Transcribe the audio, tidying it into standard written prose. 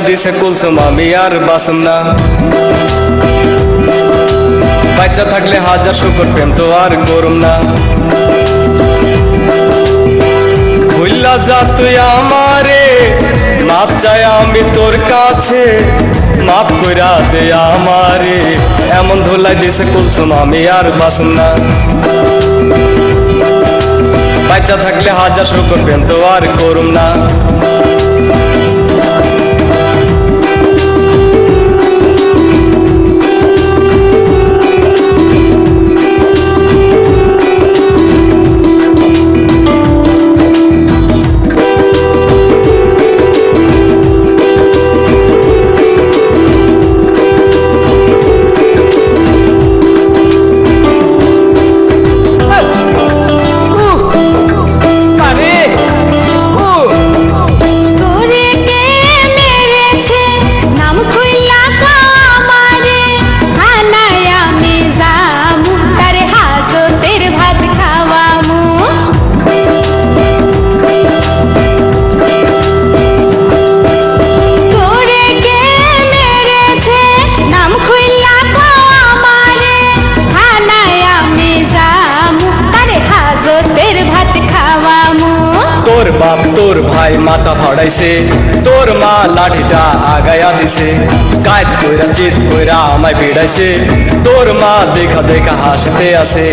ধুলাই দিছে কুলসুম আমি আর বাসুম না। বাচ্চা থাকলে হাজার শুকর প্রেম তো আর করুম না। ভুল্লা যা তুই আমারে, মাপ চাই আমি তোর কাছে, মাপ কইরা দে আমারে। এমন ধুলাই দিছে কুলসুম আমি আর বাসুম না। বাচ্চা থাকলে হাজার শুকর প্রেম তো আর করুম না। তোর বাপ তোর ভাই মাথা ফাড়াইছে, তোর মা লাঠিটা আগায়া দিছে, কায়দ কইরা চিত কইরা আমায় ভিড়াইছে, তোর মা দেখা দেখা হাসতে আছে।